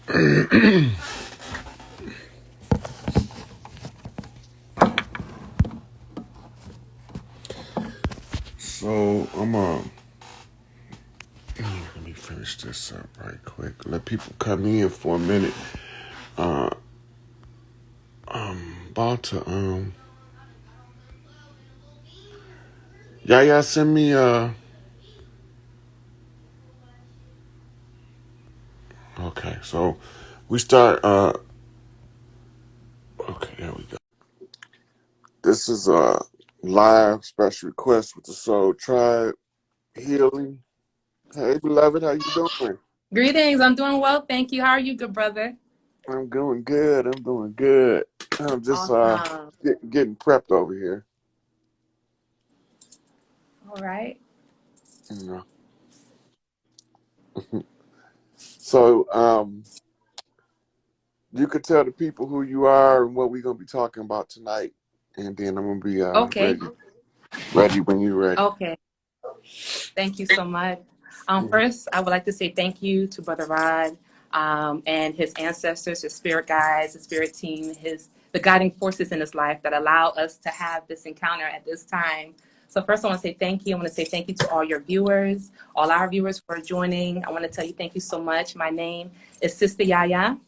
So let me finish this up right quick. Let people come in for a minute. About to YaYa send me okay, so we start okay, there we go. This is a live special request with the Soul Tribe Healing. Hey beloved, how you doing? Greetings. I'm doing well. Thank you. How are you, good brother? I'm doing good. I'm doing good. I'm just Awesome. getting prepped over here. All right. You know. So you could tell the people who you are and what we're gonna be talking about tonight, and then I'm gonna be Okay. ready when you're ready. Okay. Thank you so much. Mhm. First, I would like to say thank you to Brother Rod and his ancestors, his spirit guides, his spirit team, the guiding forces in his life that allow us to have this encounter at this time. So first, I want to say thank you. I want to say thank you to all your viewers, all our viewers for joining. I want to tell you thank you so much. My name is Sister YaYa.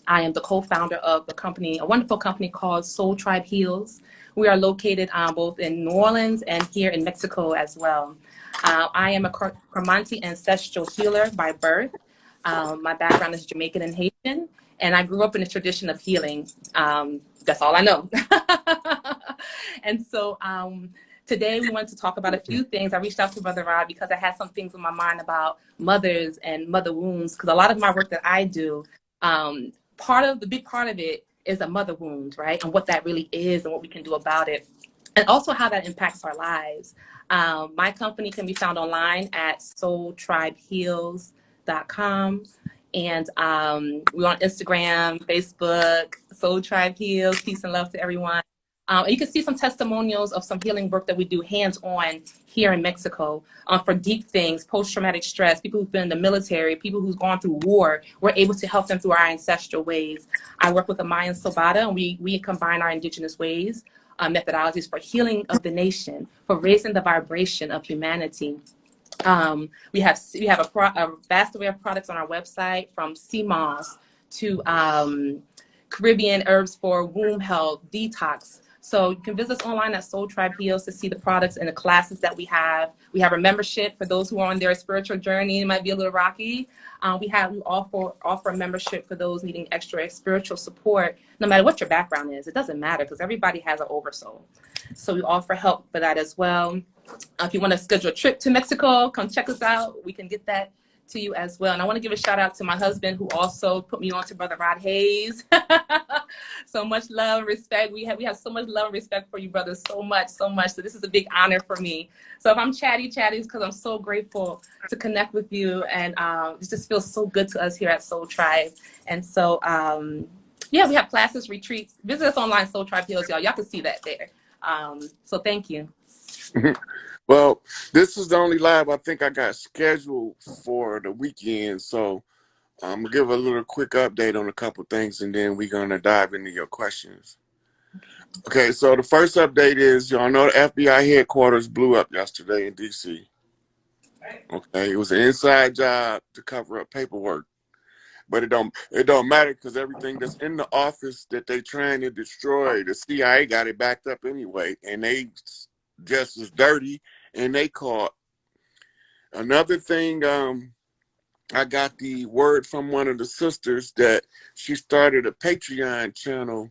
I am the co-founder of the company, a wonderful company called Soul Tribe Heals. We are located both in New Orleans and here in Mexico as well. I am a Coromantee ancestral healer by birth. My background is Jamaican and Haitian, and I grew up in a tradition of healing. That's all I know. And so today we wanted to talk about a few things. I reached out to Brother Rod because I had some things in my mind about mothers and mother wounds, because a lot of my work that I do, the big part of it is a mother wound, right? And what that really is and what we can do about it. And also how that impacts our lives. My company can be found online at soultribeheals.com. And we're on Instagram, Facebook, Soul Tribe Heals. Peace and love to everyone. And you can see some testimonials of some healing work that we do hands-on here in Mexico for deep things, post-traumatic stress, people who've been in the military, people who've gone through war. We're able to help them through our ancestral ways. I work with the Mayan Sobata, and we combine our indigenous ways, methodologies for healing of the nation, for raising the vibration of humanity. We have a vast array of products on our website, from sea moss to Caribbean herbs for womb health, detox. So you can visit us online at Soul Tribe Heals to see the products and the classes that we have. We have a membership for those who are on their spiritual journey. It might be a little rocky. We offer a membership for those needing extra spiritual support, no matter what your background is. It doesn't matter, because everybody has an oversoul. So we offer help for that as well. If you want to schedule a trip to Mexico, come check us out. We can get that to you as well. And I want to give a shout out to my husband, who also put me on to Brother Rod Hayes. So much love and respect. We have so much love and respect for you, brother. So much. So this is a big honor for me. So if I'm chatty, it's because I'm so grateful to connect with you. And it just feels so good to us here at Soul Tribe. And so, yeah, we have classes, retreats. Visit us online, Soul Tribe Heals, y'all. Y'all can see that there. So thank you. Well, this is the only live I think I got scheduled for the weekend, so I'm gonna give a little quick update on a couple things, and then we're gonna dive into your questions. Okay, so the first update is, y'all know the FBI headquarters blew up yesterday in DC. Okay, it was an inside job to cover up paperwork, but it don't matter, because everything that's in the office that they trying to destroy, the CIA got it backed up anyway, and they just as dirty, and they caught. Another thing, I got the word from one of the sisters that she started a Patreon channel,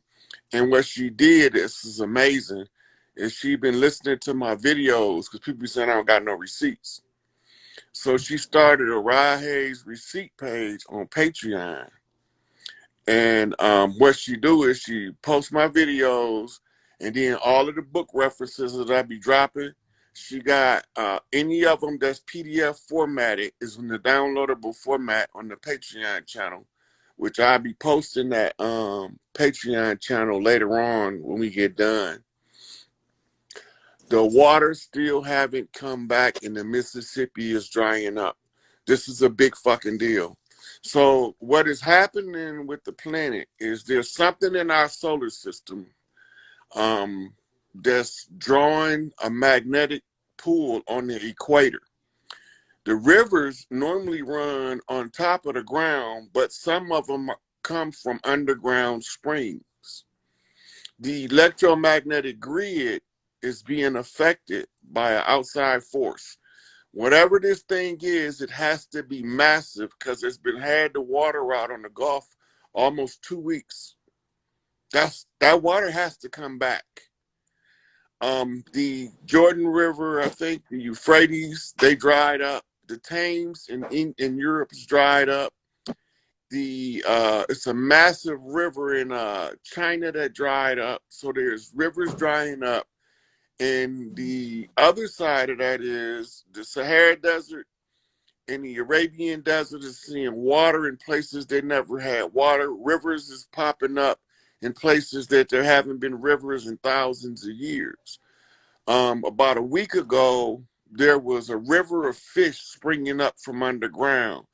and what she did, this is amazing, is she been listening to my videos, because people be saying I don't got no receipts. So she started a Rod Hayes receipt page on Patreon. And what she do is she posts my videos, and then all of the book references that I be dropping, she got any of them that's PDF formatted is in the downloadable format on the Patreon channel, which I'll be posting that Patreon channel later on when we get done. The water still haven't come back, and the Mississippi is drying up. This is a big fucking deal. So what is happening with the planet is there's something in our solar system that's drawing a magnetic pull on the equator. The rivers normally run on top of the ground, but some of them come from underground springs. The electromagnetic grid is being affected by an outside force. Whatever this thing is, it has to be massive because it's been had the water out on the Gulf almost 2 weeks. That water has to come back. The Jordan River, I think, the Euphrates, they dried up. The Thames in Europe's dried up. It's a massive river in China that dried up. So there's rivers drying up. And the other side of that is the Sahara Desert and the Arabian Desert is seeing water in places they never had water. Rivers is popping up in places that there haven't been rivers in thousands of years. About a week ago, there was a river of fish springing up from underground.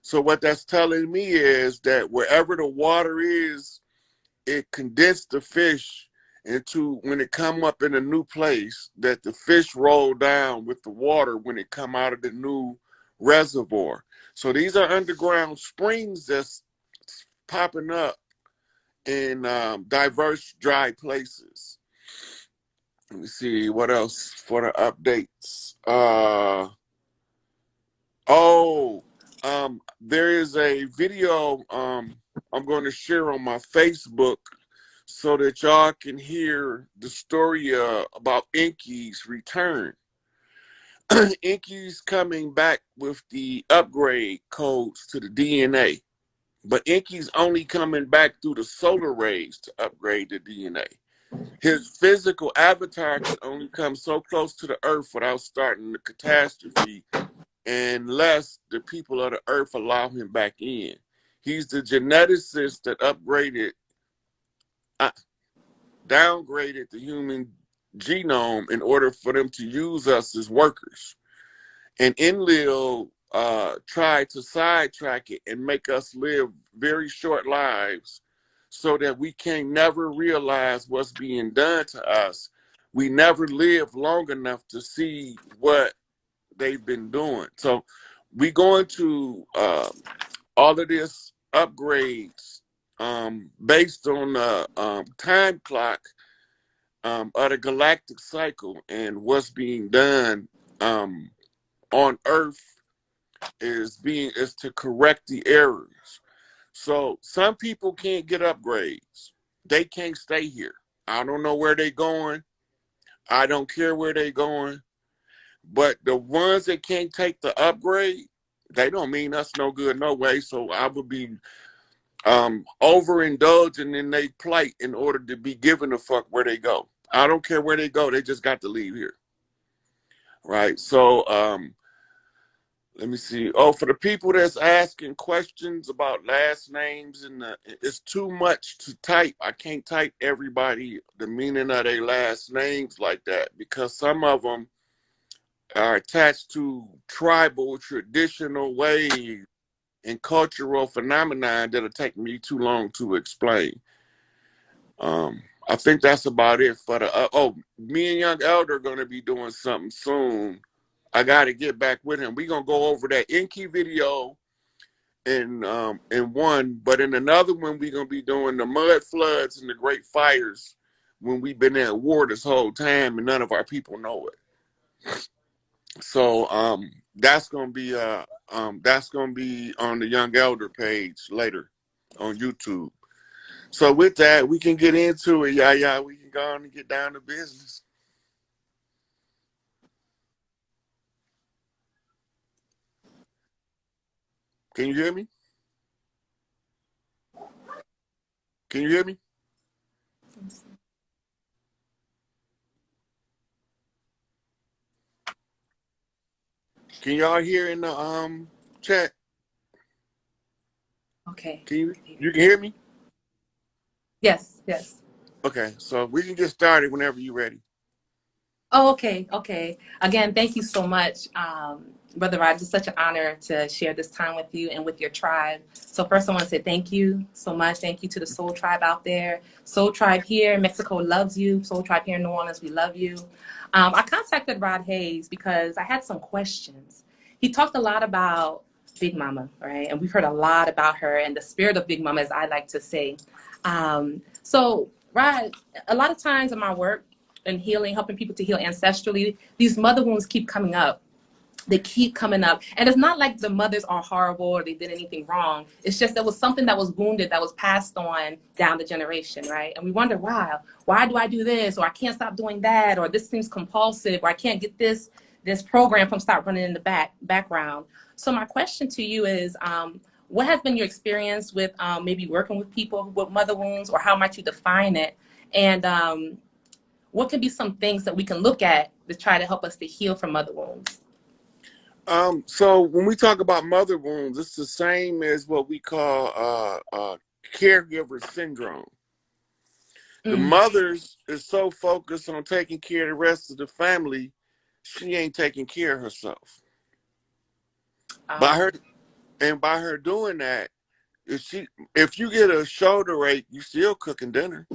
So what that's telling me is that wherever the water is, it condensed the fish into, when it come up in a new place, that the fish roll down with the water when it come out of the new reservoir. So these are underground springs that's popping up in diverse dry places. Let me see what else for the updates. There is a video I'm going to share on my Facebook so that y'all can hear the story about Inky's return. Inky's coming back with the upgrade codes to the DNA, but Inky's only coming back through the solar rays to upgrade the DNA. His physical avatar can only come so close to the Earth without starting the catastrophe unless the people of the Earth allow him back in. He's the geneticist that downgraded the human genome in order for them to use us as workers. And Enlil tried to sidetrack it and make us live very short lives so that we can never realize what's being done to us. We never live long enough to see what they've been doing. So we going to all of this upgrades based on the time clock of the galactic cycle, and what's being done on Earth is to correct the errors. So some people can't get upgrades. They can't stay here. I don't know where they're going. I don't care where they're going. But the ones that can't take the upgrade, they don't mean us no good no way. So I would be overindulging in their plight in order to be given a fuck where they go. I don't care where they go. They just got to leave here. Right. So let me see. Oh, for the people that's asking questions about last names, and it's too much to type. I can't type everybody the meaning of their last names like that, because some of them are attached to tribal, traditional ways and cultural phenomena that'll take me too long to explain. I think that's about it for the. Me and Young Elder are going to be doing something soon. I got to get back with him. We're going to go over that Inky video in one, but in another one, we're going to be doing the mud floods and the great fires when we've been at war this whole time and none of our people know it. So that's going to be on the Young Elder page later on YouTube. So with that, we can get into it, YaYa. We can go on and get down to business. Can you hear me? Can you hear me? Can y'all hear in the chat? Okay. You can hear me? Yes, yes. Okay, so we can get started whenever you're ready. Oh, okay, okay. Again, thank you so much, Brother Rod. It's such an honor to share this time with you and with your tribe. So first, I want to say thank you so much. Thank you to the Soul Tribe out there. Soul Tribe here in Mexico loves you. Soul Tribe here in New Orleans, we love you. I contacted Rod Hayes because I had some questions. He talked a lot about Big Mama, right? And we've heard a lot about her and the spirit of Big Mama, as I like to say. So, Rod, a lot of times in my work, and healing, helping people to heal ancestrally, these mother wounds keep coming up. They keep coming up. And it's not like the mothers are horrible or they did anything wrong. It's just there was something that was wounded that was passed on down the generation, right? And we wonder, wow, why do I do this? Or I can't stop doing that, or this seems compulsive, or I can't get this program from start running in the background. So my question to you is, what has been your experience with maybe working with people with mother wounds, or how might you define it? And what can be some things that we can look at to try to help us to heal from mother wounds? So when we talk about mother wounds, it's the same as what we call caregiver syndrome. The mothers is so focused on taking care of the rest of the family, she ain't taking care of herself. By her doing that, if you get a shoulder ache, you still cooking dinner.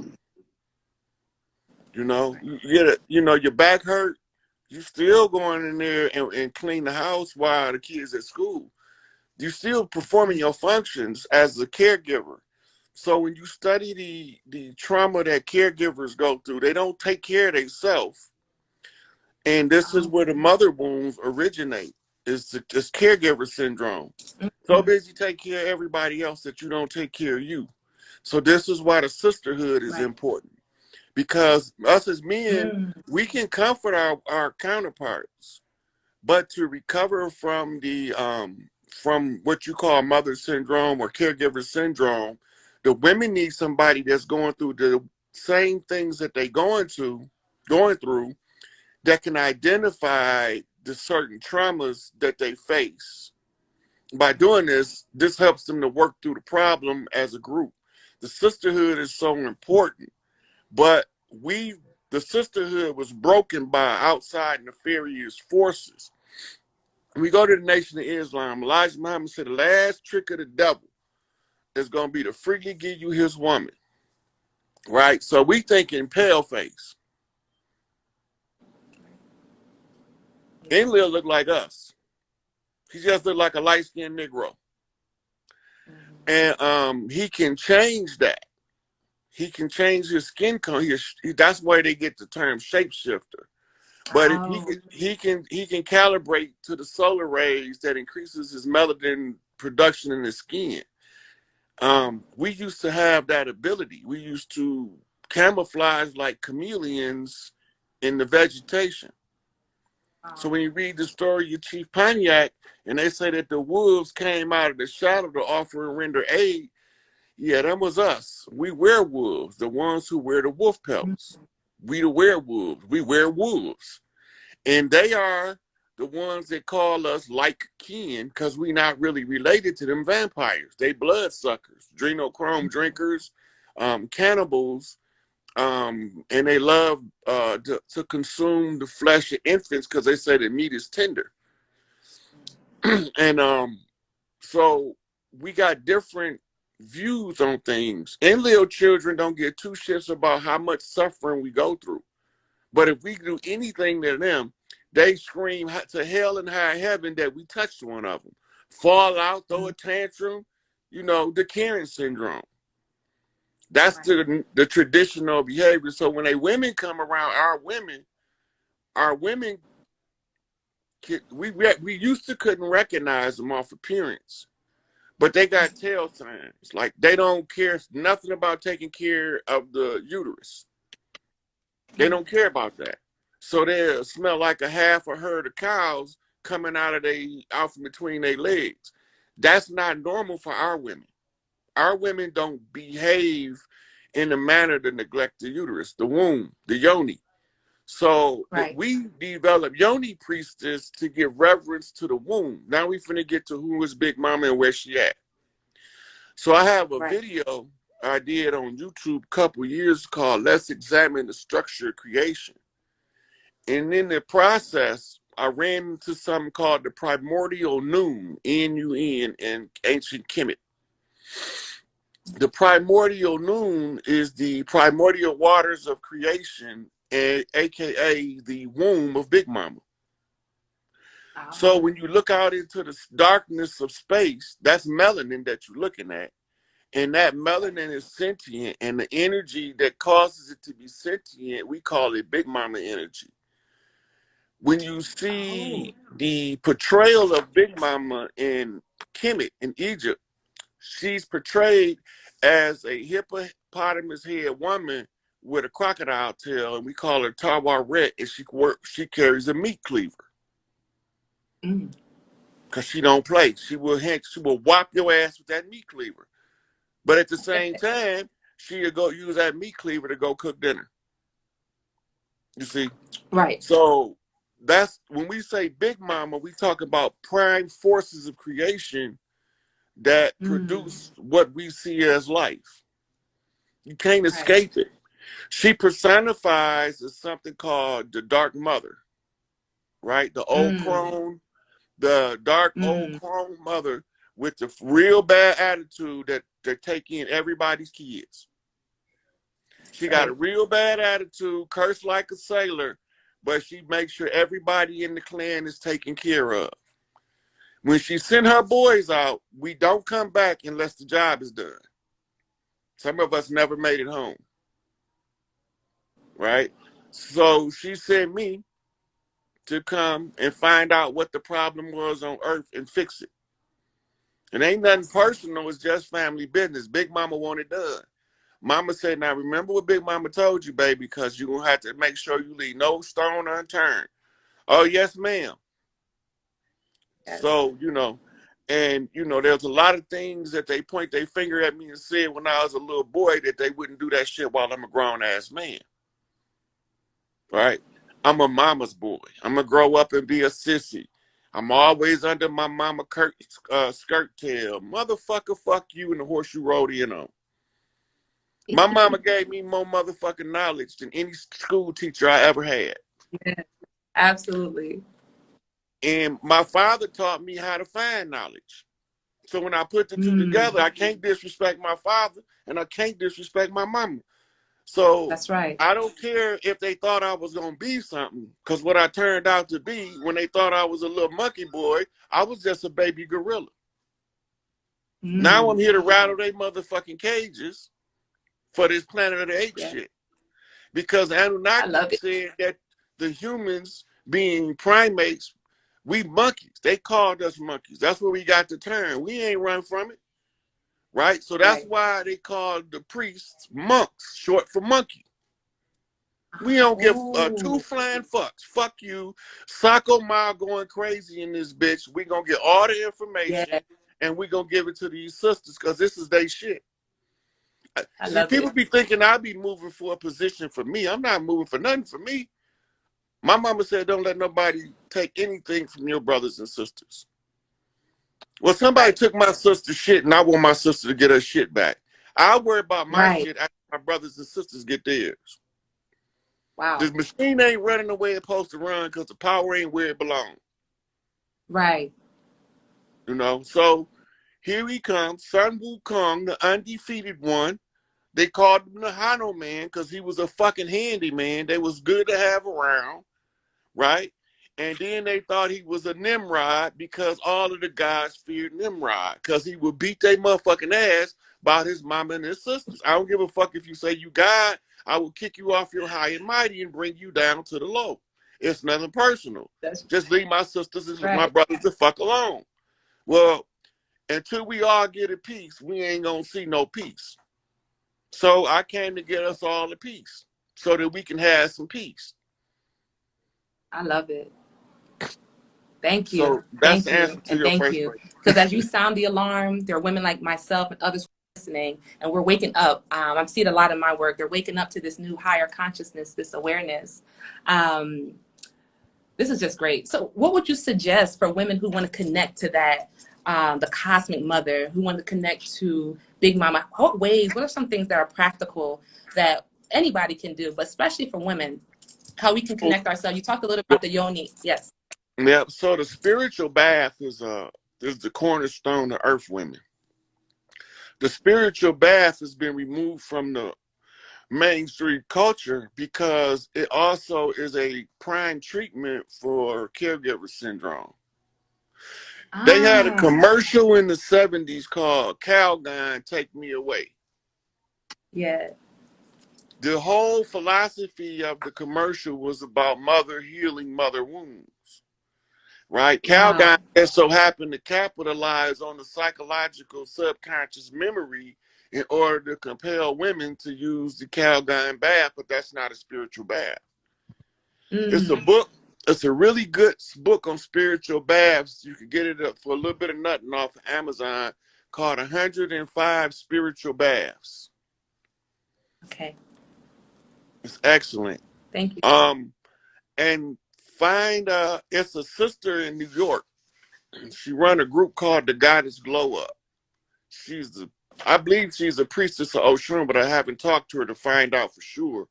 You know, you get your back hurt, you still going in there and clean the house while the kids at school. You still performing your functions as a caregiver. So when you study the trauma that caregivers go through, they don't take care of themselves. And this is where the mother wounds originate, is this caregiver syndrome. So busy taking care of everybody else that you don't take care of you. So this is why the sisterhood is important. Because us as men, we can comfort our counterparts, but to recover from from what you call mother syndrome or caregiver syndrome, the women need somebody that's going through the same things that they're going through, that can identify the certain traumas that they face. By doing this helps them to work through the problem as a group. The sisterhood is so important. But the sisterhood was broken by outside nefarious forces. We go to the Nation of Islam. Elijah Muhammad said the last trick of the devil is going to be to freely give you his woman. Right? So we thinking pale face. Enlil looked like us. He just looked like a light-skinned Negro. And he can change that. He can change his skin color. That's why they get the term shapeshifter. But he can calibrate to the solar rays that increases his melanin production in his skin. We used to have that ability. We used to camouflage like chameleons in the vegetation. So when you read the story of Chief Pontiac, and they say that the wolves came out of the shadow to offer and render aid, yeah, that was us. We werewolves, the ones who wear the wolf pelts. We the werewolves. We wear wolves. And they are the ones that call us like kin because we're not really related to them vampires. They bloodsuckers, adrenochrome drinkers, cannibals, and they love to consume the flesh of infants because they say the meat is tender. And so we got different views on things. Enlil children don't get two shits about how much suffering we go through. But if we do anything to them, they scream to hell and high heaven that we touched one of them. Fall out, throw a tantrum, the Karen syndrome. That's the traditional behavior. So when women come around, our women, we used to couldn't recognize them off appearance. But they got tail signs. Like they don't care nothing about taking care of the uterus. They don't care about that. So they smell like a half a herd of cows coming out from between their legs. That's not normal for our women. Our women don't behave in a manner to neglect the uterus, the womb, the yoni. So we develop yoni priestess to give reverence to the womb. Now we finna get to who is Big Mama and where she at. So I have a video I did on YouTube a couple years called Let's Examine the Structure of Creation. And in the process, I ran into something called the primordial nun, N-U-N, in ancient Kemet. The primordial nun is the primordial waters of creation, and aka the womb of Big Mama. So when you look out into the darkness of space, that's melanin that you're looking at. And that melanin is sentient, and the energy that causes it to be sentient, we call it Big Mama energy. When you see the portrayal of Big Mama in Kemet in Egypt, she's portrayed as a hippopotamus head woman with a crocodile tail, and we call her Tawaret, and she carries a meat cleaver. Because she don't play. She will whop your ass with that meat cleaver. But at the same time, she'll go use that meat cleaver to go cook dinner. You see? Right. So that's when we say Big Mama, we talk about prime forces of creation that produce what we see as life. You can't escape it. She personifies as something called the Dark Mother, right? The old crone, the dark old crone mother with the real bad attitude that they're taking everybody's kids. She got a real bad attitude, cursed like a sailor, but she makes sure everybody in the clan is taken care of. When she sent her boys out, we don't come back unless the job is done. Some of us never made it home, right? So she sent me to come and find out what the problem was on Earth and fix it. It ain't nothing personal, it's just family business. Big Mama wanted done. Mama said, now remember what Big Mama told you, baby, because you're going to have to make sure you leave no stone unturned. Oh, yes, ma'am. Yes. So, there's a lot of things that they point their finger at me and said when I was a little boy that they wouldn't do that shit while I'm a grown-ass man. Right? I'm a mama's boy. I'm going to grow up and be a sissy. I'm always under my mama skirt tail. Motherfucker, fuck you and the horse you rode in on. My mama gave me more motherfucking knowledge than any school teacher I ever had. Yeah, absolutely. And my father taught me how to find knowledge. So when I put the two together, I can't disrespect my father and I can't disrespect my mama. So that's right. I don't care if they thought I was going to be something, because what I turned out to be, when they thought I was a little monkey boy, I was just a baby gorilla. Now I'm here to rattle their motherfucking cages for this Planet of the Apes shit. Because Anunnaki said that the humans, being primates, we monkeys. They called us monkeys. That's where we got the term. We ain't run from it. Right? So that's why they called the priests monks, short for monkey. We don't give two flying fucks. Fuck you. Socko Ma going crazy in this bitch. We gonna get all the information and we gonna give it to these sisters because this is their shit. See, people be thinking I be moving for a position for me. I'm not moving for nothing for me. My mama said, don't let nobody take anything from your brothers and sisters. Well, somebody took my sister's shit and I want my sister to get her shit back. I worry about my shit after my brothers and sisters get theirs. Wow. This machine ain't running the way it's supposed to run because the power ain't where it belongs. Right. So here he comes, Sun Wukong, the undefeated one. They called him the Hano man because he was a fucking handyman. They was good to have around, right? And then they thought he was a Nimrod because all of the guys feared Nimrod because he would beat their motherfucking ass about his mama and his sisters. I don't give a fuck if you say you God. I will kick you off your high and mighty and bring you down to the low. It's nothing personal. Just leave my sisters and my brothers the fuck alone. Well, until we all get a peace, we ain't gonna see no peace. So I came to get us all a peace so that we can have some peace. I love it. Thank you. So that's the answer to your first question. Because as you sound the alarm, there are women like myself and others listening, and we're waking up. I'm seeing a lot in my work. They're waking up to this new higher consciousness, this awareness. This is just great. So what would you suggest for women who want to connect to that, the cosmic mother, who want to connect to Big Mama? What are some things that are practical that anybody can do, but especially for women? how we can So, connect ourselves. You talked a little about the yoni. Yes. yep. So the spiritual bath is the cornerstone of Earth Women. The spiritual bath has been removed from the mainstream culture because it also is a prime treatment for caregiver syndrome. They had a Ah, commercial in the 70s called Calgon Take Me Away. yeah. The whole philosophy of the commercial was about mother healing mother wounds, right? Calgon Wow. just so happened to capitalize on the psychological subconscious memory in order to compel women to use the Calgon bath, but that's not a spiritual bath. It's a Mm, book. It's a really good book on spiritual baths. You can get it up for a little bit of nothing off of Amazon, called 105 Spiritual Baths. okay. It's excellent. Thank you. Um, and find it's a sister in New York. She run a group called the Goddess Glow Up. She's the I believe she's a priestess of Oshun, but I haven't talked to her to find out for sure.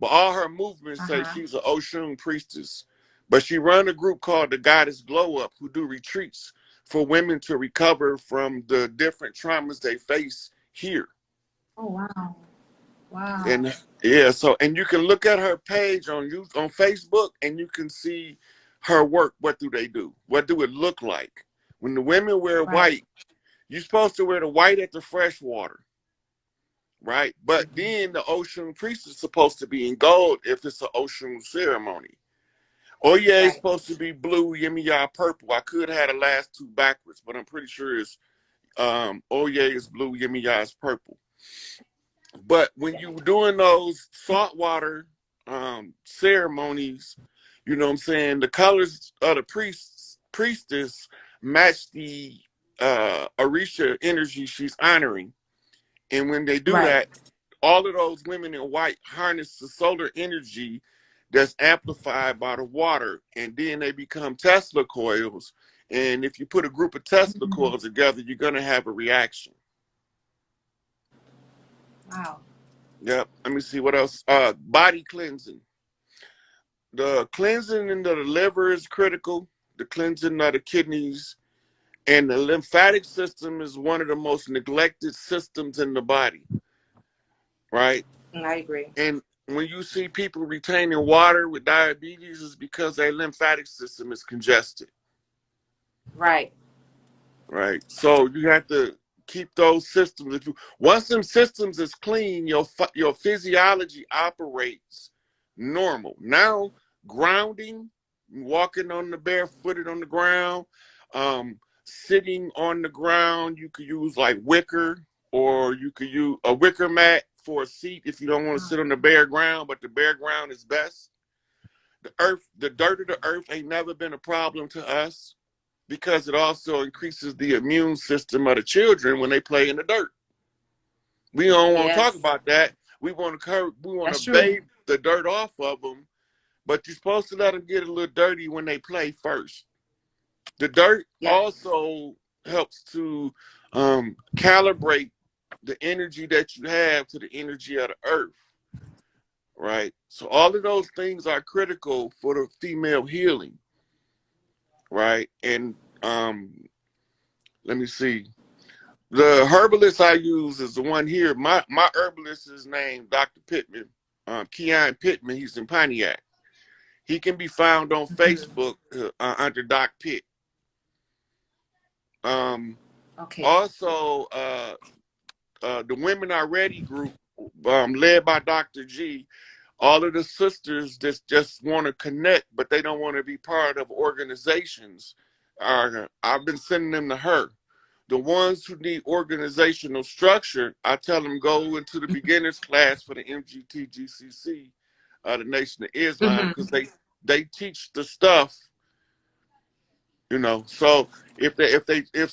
But all her movements say Uh-huh. she's an Oshun priestess. But she run a group called the Goddess Glow Up, who do retreats for women to recover from the different traumas they face here. Oh, wow. Wow. And yeah, so and you can look at her page on Facebook, and you can see her work. What do they do? What do it look like? When the women wear Right. white, you're supposed to wear the white at the fresh water, right? But Mm-hmm. then the ocean priest is supposed to be in gold if it's an ocean ceremony. Oh yeah, it's Right. supposed to be blue, YaYa purple. I could have the last two backwards, but I'm pretty sure it's oh yeah, it's blue, YaYa is purple. But when Yeah. you were doing those saltwater ceremonies, you know what I'm saying, the colors of the priestess match the Orisha energy she's honoring. And when they do Right. that, all of those women in white harness the solar energy that's amplified by the water, and then they become Tesla coils. And if you put a group of Tesla Mm, coils together, you're going to have a reaction. wow. Yep. Let me see what else. Body cleansing. The cleansing into the liver is critical. The cleansing of the kidneys and the lymphatic system is one of the most neglected systems in the body, right? I agree. And when you see people retaining water with diabetes, it's because their lymphatic system is congested, Right. right? So you have to keep those systems. If you once them systems is clean, your physiology operates normal. Now grounding, walking on the barefooted on the ground, sitting on the ground, you could use like wicker, or you could use a wicker mat for a seat if you don't want to Wow. sit on the bare ground, but the bare ground is best. The dirt of the earth ain't never been a problem to us because it also increases the immune system of the children when they play in the dirt. We don't want to talk Yes. about that. We want to That's true. bathe the dirt off of them, but you're supposed to let them get a little dirty when they play first. The dirt Yeah. also helps to calibrate the energy that you have to the energy of the earth, right? So all of those things are critical for the female healing, right? And let me see. The herbalist I use is the one here. My herbalist is named Dr. Pittman, Keon Pittman. He's in Pontiac. He can be found on Mhm. Facebook under Doc Pitt. Um, Okay. Also, the Women Are Ready group, led by Dr. G. All of the sisters that just want to connect, but they don't want to be part of organizations. I've been sending them to her. The ones who need organizational structure, I tell them go into the beginners class for the MGTGCC, the Nation of Islam, Hmm. because they teach the stuff, you know. So if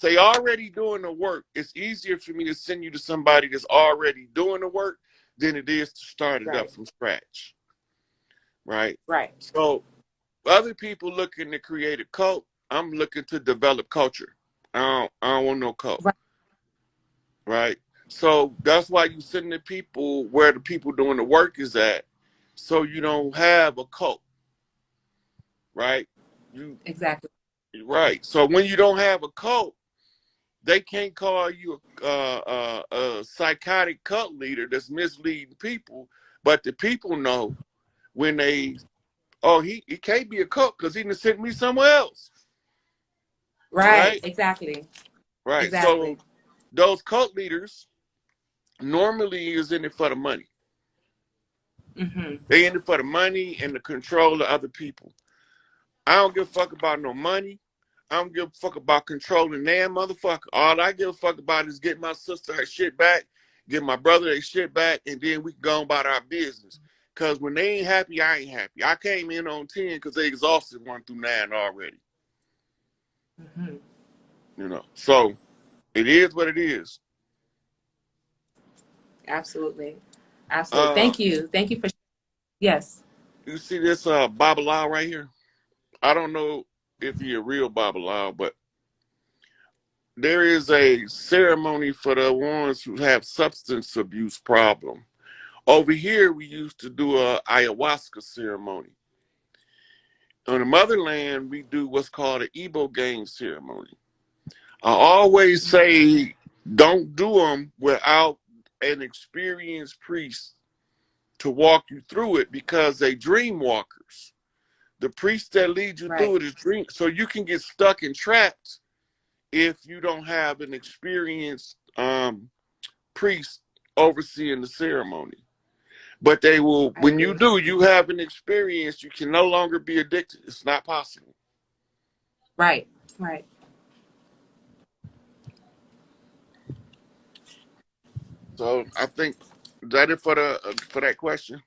they already doing the work, it's easier for me to send you to somebody that's already doing the work than it is to start it up Right. from scratch, right? Right. So other people looking to create a cult, I'm looking to develop culture. I don't want no cult. Right. Right? So that's why you send the people where the people doing the work is at. so you don't have a cult, right? You Exactly. right. So when you don't have a cult, they can't call you a psychotic cult leader that's misleading people, but the people know when they, oh, he can't be a cult because he done sent me somewhere else, Right. right? Exactly. Right. Exactly. So those cult leaders normally is in it for the money. Hmm. They in it for the money and the control of other people. I don't give a fuck about no money. I don't give a fuck about controlling that motherfucker. All I give a fuck about is get my sister her shit back, get my brother their shit back, and then we can go about our business. Cause when they ain't happy, I ain't happy. I came in on 10 because they exhausted 1 through 9 already. Hmm. You know. So it is what it is. Absolutely. Absolutely. Uh Thank you. Thank you for. Yes. you see this Babalao right here? I don't know if he a real Babalao, but there is a ceremony for the ones who have substance abuse problem. Over here, we used to do a ayahuasca ceremony. On the motherland, we do what's called an Igbo gang ceremony. I always say don't do them without an experienced priest to walk you through it because they dream walkers. The priest that leads you Right. through it is dream, so you can get stuck and trapped if you don't have an experienced priest overseeing the ceremony. But they will, I when you agree. do, you have an experience, you can no longer be addicted. It's not possible. Right. Right. So I think that it for that question.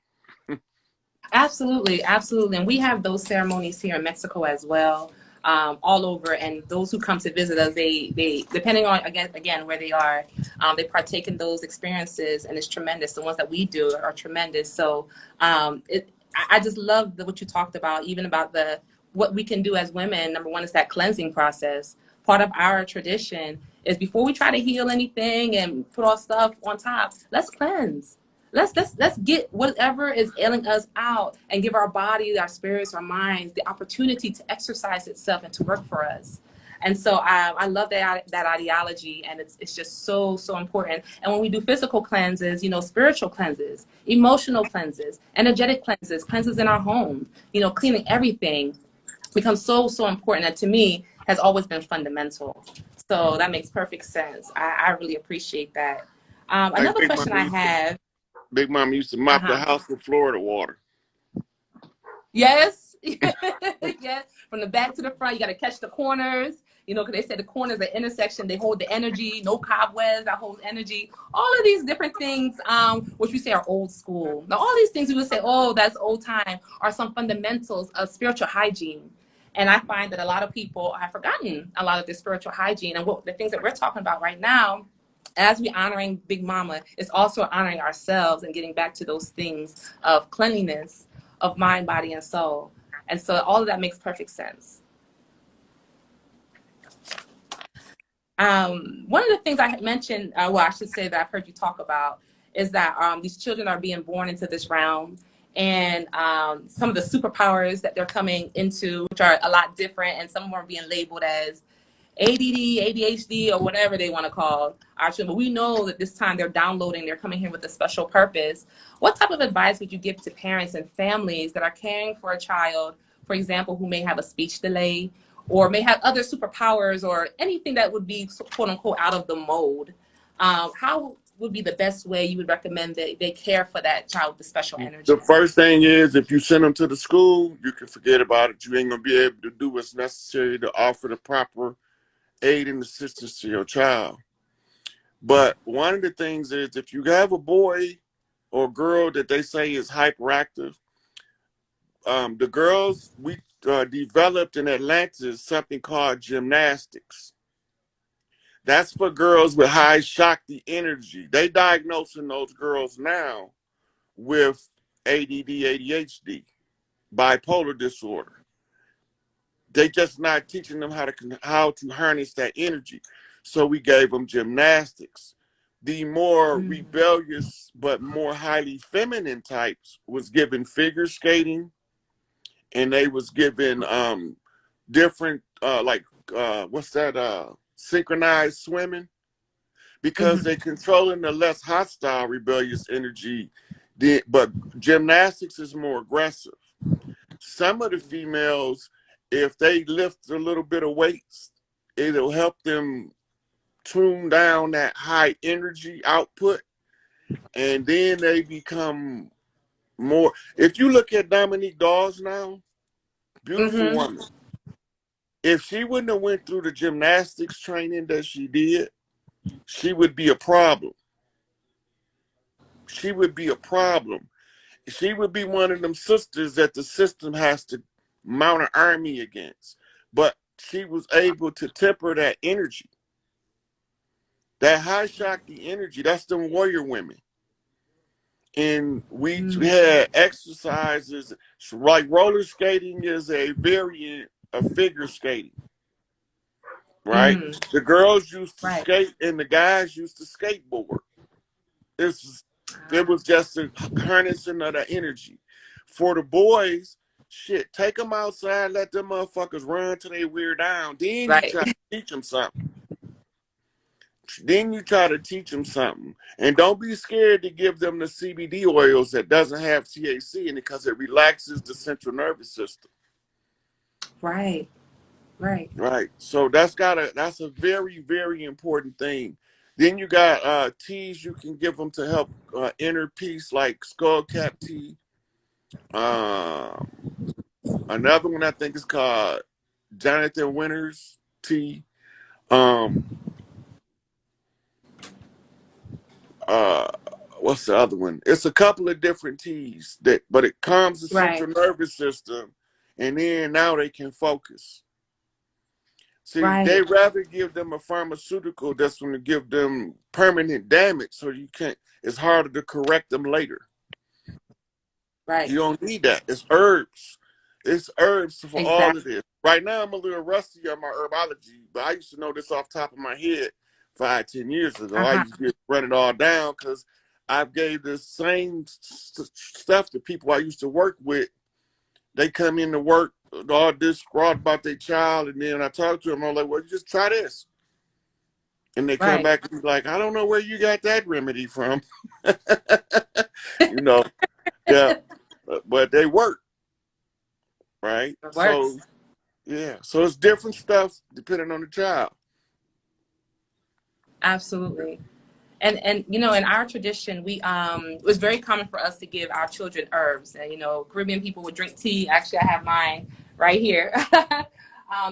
Absolutely, absolutely. And we have those ceremonies here in Mexico as well, all over. And those who come to visit us, they depending on again where they are, they partake in those experiences, and it's tremendous. The ones that we do are tremendous. So I just love what you talked about, even about the what we can do as women. Number one is that cleansing process. Part of our tradition is before we try to heal anything and put all stuff on top, let's cleanse. Let's get whatever is ailing us out and give our body, our spirits, our minds the opportunity to exercise itself and to work for us. And so I love that ideology, and it's just so important. And when we do physical cleanses, spiritual cleanses, emotional cleanses, energetic cleanses in our home, cleaning everything becomes so important. And to me, has always been fundamental. So that makes perfect sense. I really appreciate that. Like Another question I have. Big Mom used to Uh mop the huh. house with Florida water. Yes, yes. From the back to the front, you got to catch the corners. Because they said the corners, the intersection, they hold the energy. No cobwebs, that holds energy. All of these different things, which we say are old school. Now, all these things we would say, oh, that's old time, are some fundamentals of spiritual hygiene. And I find that a lot of people have forgotten a lot of this spiritual hygiene, and what the things that we're talking about right now. As we honoring Big Mama, it's also honoring ourselves and getting back to those things of cleanliness of mind, body, and soul. And so all of that makes perfect sense. One of the things I had mentioned, well, I should say that I've heard you talk about, is that these children are being born into this realm. And some of the superpowers that they're coming into, which are a lot different, and some of them are being labeled as ADD, ADHD, or whatever they want to call our children. But we know that this time they're downloading, they're coming here with a special purpose. What type of advice would you give to parents and families that are caring for a child, for example, who may have a speech delay or may have other superpowers or anything that would be quote unquote out of the mold? How would be the best way you would recommend that they care for that child with the special The energy? first thing is if you send them to the school, you can forget about it. You ain't gonna be able to do what's necessary to offer the proper aid and assistance to your child. But one of the things is if you have a boy or girl that they say is hyperactive, the girls we developed in Atlanta something called gymnastics. That's for girls with high Shakti energy. They diagnosing those girls now with ADD, ADHD, bipolar disorder. They just not teaching them how to harness that energy. So we gave them gymnastics. The more Mm. rebellious but more highly feminine types was given figure skating, and they was given different what's that synchronized swimming, because Mm-hmm. they controlling the less hostile rebellious energy. But gymnastics is more aggressive. Some of the females, if they lift a little bit of weights, it'll help them tune down that high energy output, and then they become more. If you look at Dominique Dawes now, beautiful Mm-hmm. woman. If she wouldn't have went through the gymnastics training that she did, she would be a problem. She would be a problem. She would be one of them sisters that the system has to mount an army against. But she was able to temper that energy, that high Shakti energy. That's them warrior women. And we Mm. had exercises like roller skating is a variant of figure skating, right? Mm. The girls used to Right. skate and the guys used to skateboard. It's, it Ah, was just a harnessing of the energy. For the boys, shit, take them outside, let them motherfuckers run till they wear down. Then you right. try to teach them something. Then you try to teach them something. And don't be scared to give them the CBD oils that doesn't have THC in it, because it relaxes the central nervous system. Right. Right. Right. So that's a very, very important thing. Then you got teas you can give them to help inner peace, like skullcap tea. Um, Another one I think is called Jonathan Winters tea. Um, uh, what's the other one? It's a couple of different teas but it calms the Right. central nervous system, and then now they can focus. See, they Right. rather give them a pharmaceutical that's going to give them permanent damage, so you can't. It's harder to correct them later. Right. You don't need that. It's herbs. It's herbs for all of Exactly. this. Right now, I'm a little rusty on my herbology, but I used to know this off the top of my head 5, 10 years ago. I Uh-huh. used to run it all down because I gave the same stuff to people I used to work with. They come in to work all distraught about their child, and then I talk to them. I'm like, "Well, you just try this," and they come Right. back and be like, "I don't know where you got that remedy from." you know, yeah, but they work, right? It So works. yeah, so it's different stuff depending on the child. Absolutely. And you know, in our tradition, we it was very common for us to give our children herbs. And you know, Caribbean people would drink tea. Actually, I have mine right here.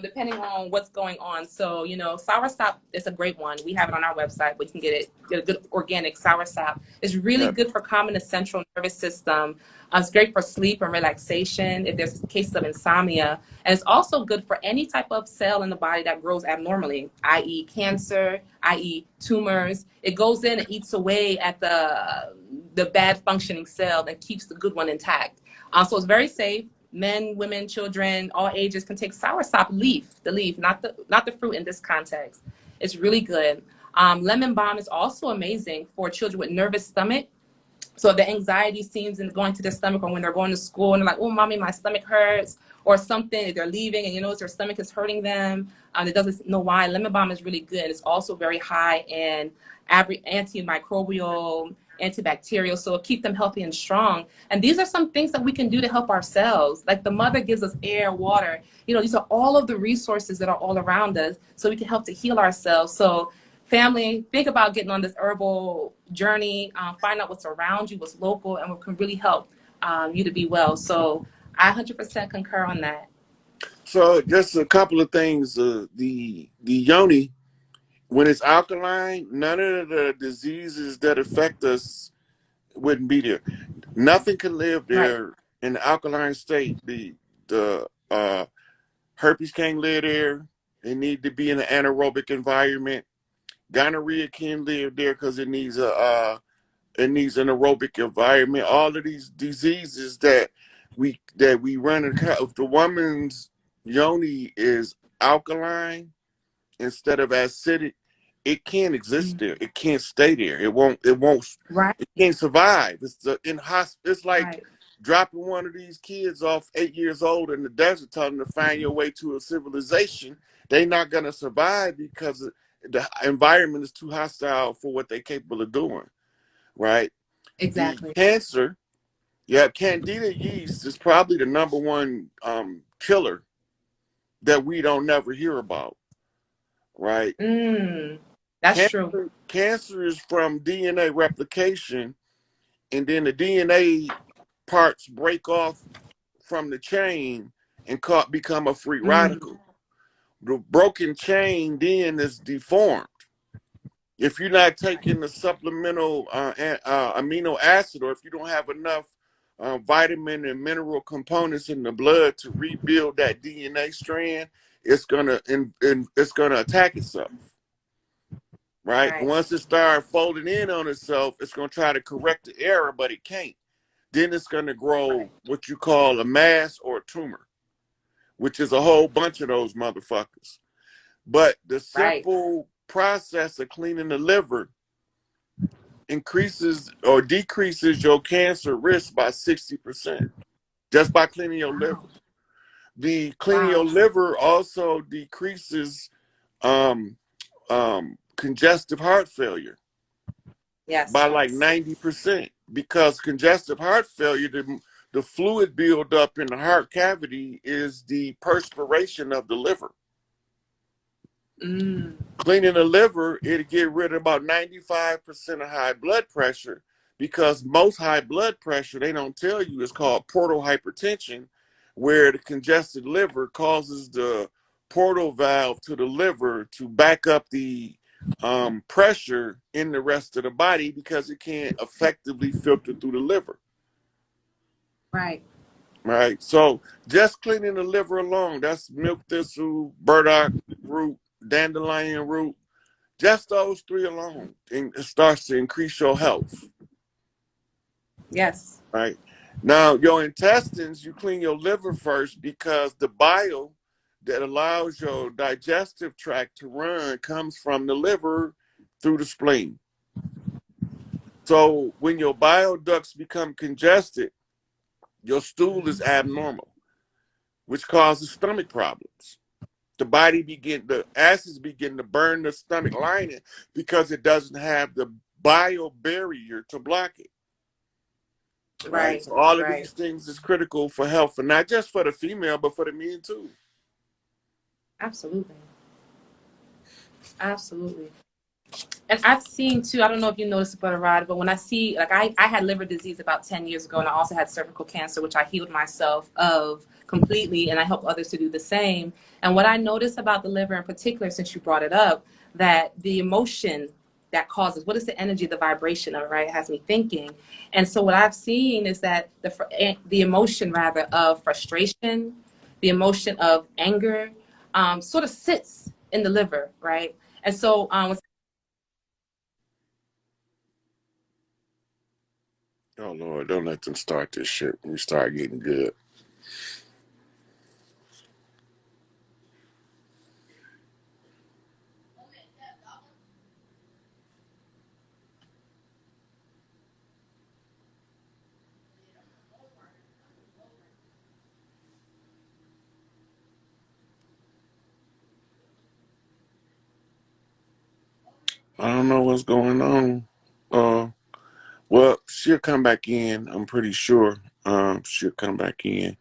Depending on what's going on. So, you know, soursop is a great one. We have it on our website, but you can get a good organic soursop. It's really Yeah. good for calming the central nervous system. It's great for sleep and relaxation if there's cases of insomnia. And it's also good for any type of cell in the body that grows abnormally, i.e. cancer, i.e. tumors. It goes in and eats away at the bad functioning cell and keeps the good one intact. So it's very safe. Men, women, children, all ages can take soursop leaf, the leaf, not the fruit in this context. It's really good. Lemon balm is also amazing for children with nervous stomach. So the anxiety seems in going to their stomach, or when they're going to school and they're like, "Oh, mommy, my stomach hurts," or something. They're leaving and you know their stomach is hurting them. It doesn't know why. Lemon balm is really good. It's also very high in antimicrobial, antibacterial, so it'll keep them healthy and strong. And these are some things that we can do to help ourselves. Like the mother gives us air, water. You know, these are all of the resources that are all around us, so we can help to heal ourselves. So family, think about getting on this herbal journey. Find out what's around you, what's local, and what can really help you to be well. So I 100% concur on that. So just a couple of things. The yoni, when it's alkaline, none of the diseases that affect us wouldn't be there. Nothing can live Right, there in the alkaline state. The herpes can't live there. It need to be in an anaerobic environment. Gonorrhea can live there because it needs an aerobic environment. All of these diseases that we run if the woman's yoni is alkaline instead of acidic, it can't exist Mm. there. It can't stay there. It won't Right. it can't survive. It's like Right. dropping one of these kids off 8 years old in the desert, telling them to find your way to a civilization. They're not gonna survive because the environment is too hostile for what they're capable of doing. Right? The Exactly. cancer, yeah, candida yeast is probably the number one killer that we don't never hear about. Right? Mm. That's true. Cancer is from DNA replication, and then the DNA parts break off from the chain and become a free Mm. radical. The broken chain then is deformed. If you're not Right. taking the supplemental amino acid, or if you don't have enough vitamin and mineral components in the blood to rebuild that DNA strand, it's gonna attack itself. Right? Right. Once it starts folding in on itself, it's going to try to correct the error, but it can't. Then it's going to grow Right. what you call a mass or a tumor, which is a whole bunch of those motherfuckers. But the Right. simple process of cleaning the liver increases or decreases your cancer risk by 60% just by cleaning your Wow. liver. The cleaning your Wow. liver also decreases congestive heart failure Yes. by like 90%, because congestive heart failure, the fluid buildup in the heart cavity is the perspiration of the liver. Mm. Cleaning the liver, it'll get rid of about 95% of high blood pressure, because most high blood pressure, they don't tell you, is called portal hypertension, where the congested liver causes the portal valve to the liver to back up the pressure in the rest of the body because it can't effectively filter through the liver. Right. Right. So just cleaning the liver alone, that's milk thistle, burdock root, dandelion root, just those three alone, and it starts to increase your health. Yes. Right. Now, your intestines, you clean your liver first, because the bile that allows your digestive tract to run comes from the liver through the spleen. So when your bile ducts become congested, your stool is abnormal, which causes stomach problems. The acids begin to burn the stomach lining because it doesn't have the bile barrier to block it. Right. Right. So all of Right. these things is critical for health, and not just for the female, but for the men too. Absolutely. Absolutely. And I've seen too, I don't know if you noticed about a rod, but when I see, like I had liver disease about 10 years ago, and I also had cervical cancer, which I healed myself of completely, and I help others to do the same. And what I noticed about the liver in particular, since you brought it up, that the emotion that causes, what is the energy, the vibration of it, right? It has me thinking. And so what I've seen is that the emotion rather of frustration, the emotion of anger, sort of sits in the liver, right? And so Oh Lord, don't let them start this shit when we start getting good. I don't know what's going on. Well, she'll come back in. I'm pretty sure. She'll come back in.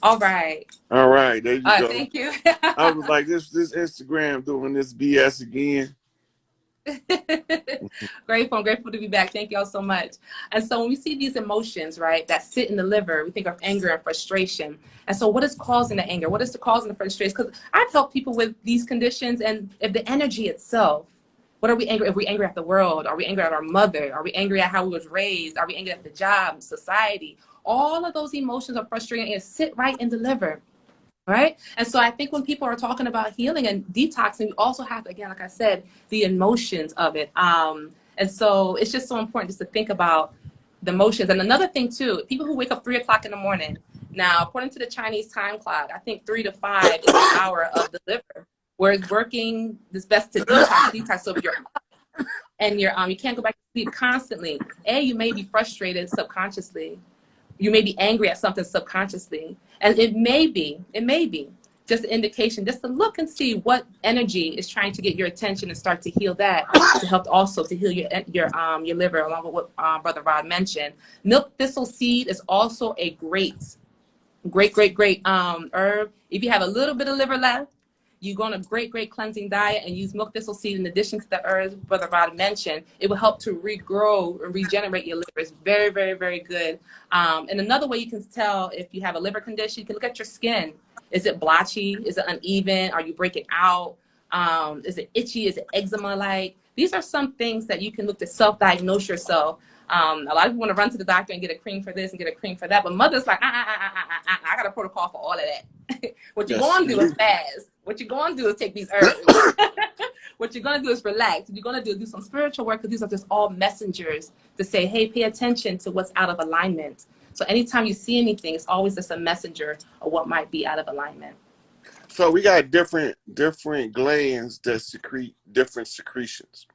all right. All right, there you go. Thank you. I was like, this Instagram doing this BS again. Grateful. I'm grateful to be back. Thank y'all so much. And so when we see these emotions, right, that sit in the liver, we think of anger and frustration. And so what is causing the anger? What is the causing the frustration? Because I've helped people with these conditions, and if the energy itself, what are we angry? If we angry at the world, are we angry at our mother? Are we angry at how we was raised? Are we angry at the job, society? All of those emotions are frustrating and sit right in the liver. Right. And so I think when people are talking about healing and detoxing, we also have, again, like I said, the emotions of it. And so it's just so important just to think about the emotions. And another thing too, people who wake up 3 o'clock in the morning. Now, according to the Chinese time clock, I think 3 to 5 is the hour of the liver, where it's working this best to detox. So if you're up and you can't go back to sleep constantly, you may be frustrated subconsciously. You may be angry at something subconsciously, and it may be just an indication, just to look and see what energy is trying to get your attention and start to heal that, to help also to heal your liver, along with what Brother Rod mentioned. Milk thistle seed is also a great herb. If you have a little bit of liver left, you go on a great cleansing diet and use milk thistle seed in addition to the herbs Brother Rod mentioned. It will help to regrow and regenerate your liver. It's very good. And another way you can tell if you have a liver condition, you can look at your skin. Is it blotchy? Is it uneven? Are you breaking out? Is it itchy? Is it eczema-like? These are some things that you can look to self-diagnose yourself. A lot of people want to run to the doctor and get a cream for this and get a cream for that, but mother's like, I got a protocol for all of that. What you're going to do is fast. What you're going to do is take these herbs. What you're going to do is relax. What you're going to do some spiritual work, because these are just all messengers to say, hey, pay attention to what's out of alignment. So anytime you see anything, it's always just a messenger of what might be out of alignment. So we got different glands that secrete different secretions.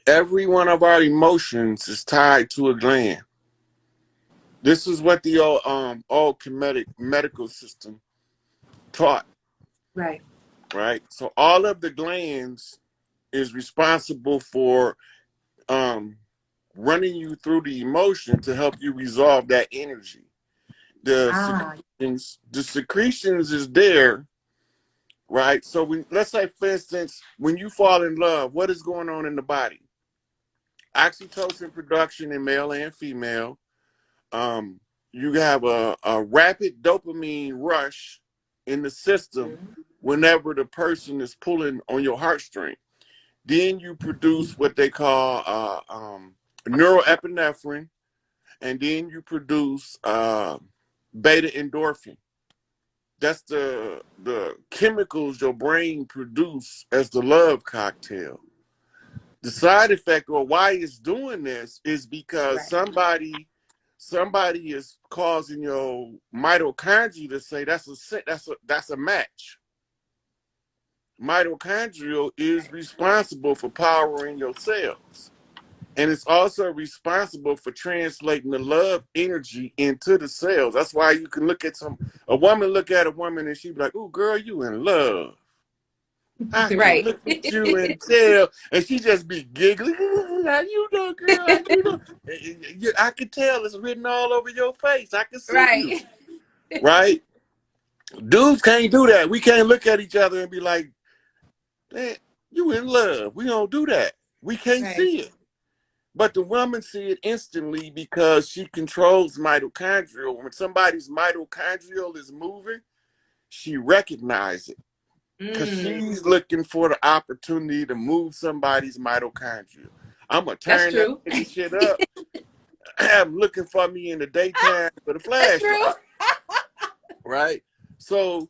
Every one of our emotions is tied to a gland. This is what the old Kemetic medical system taught. Right. Right. So all of the glands is responsible for running you through the emotion to help you resolve that energy. The secretions is there, right? So let's say, for instance, when you fall in love, what is going on in the body? Oxytocin production in male and female. You have a rapid dopamine rush in the system whenever the person is pulling on your heartstring. Then you produce what they call neuroepinephrine, and then you produce beta endorphin. That's the chemicals your brain produce as the love cocktail. The side effect, or why it's doing this, is because somebody is causing your mitochondria to say that's a match. Mitochondrial is responsible for powering your cells, and it's also responsible for translating the love energy into the cells. That's why you can look at a woman and she be like, "Oh, girl, you in love." I can look at you and tell, and she just be giggling. How you know, girl? How you know? I can tell it's written all over your face. I can see you. Right? Dudes can't do that. We can't look at each other and be like, "Man, you in love." We don't do that. We can't see it. But the woman see it instantly because she controls mitochondrial. When somebody's mitochondrial is moving, she recognizes it. Because she's looking for the opportunity to move somebody's mitochondria. I'm going to turn that shit up. I'm looking for me in the daytime with a flashlight. Right? So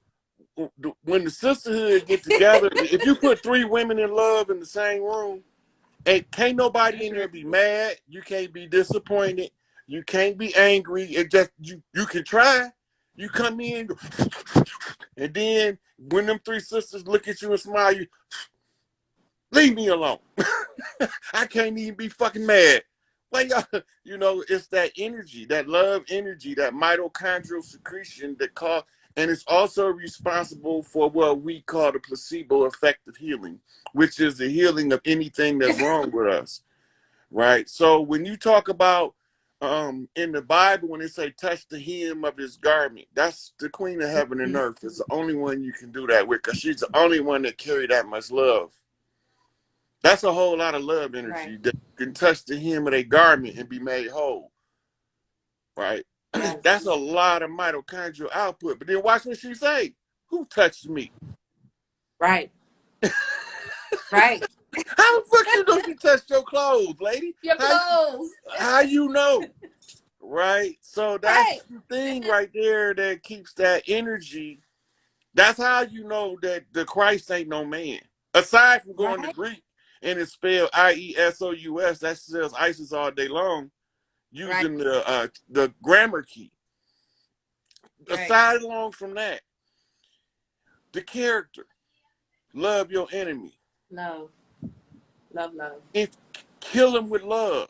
when the sisterhood get together, if you put 3 women in love in the same room, and can't nobody in there be mad, you can't be disappointed, you can't be angry. It just, you can try. You come in, and then when them 3 sisters look at you and smile, you leave me alone. I can't even be fucking mad. Like, it's that energy, that love energy, that mitochondrial secretion and it's also responsible for what we call the placebo effect of healing, which is the healing of anything that's wrong with us. Right? So when you talk about in the Bible, when they say touch the hem of his garment, that's the queen of heaven and earth. It's the only one you can do that with, because she's the only one that carry that much love. That's a whole lot of love energy that can touch the hem of their garment and be made whole. Right? Yes. That's a lot of mitochondrial output. But then watch what she say. Who touched me? Right. How the fuck you know she touched your clothes, lady? Your clothes. How you know? Right? So that's the thing right there that keeps that energy. That's how you know that the Christ ain't no man. Aside from going to Greek and it's spelled IESOUS, that spells ISIS all day long. Right. using the grammar key. Right. Aside along from that, the character, love your enemy. Love. Love. Love. If kill him with love.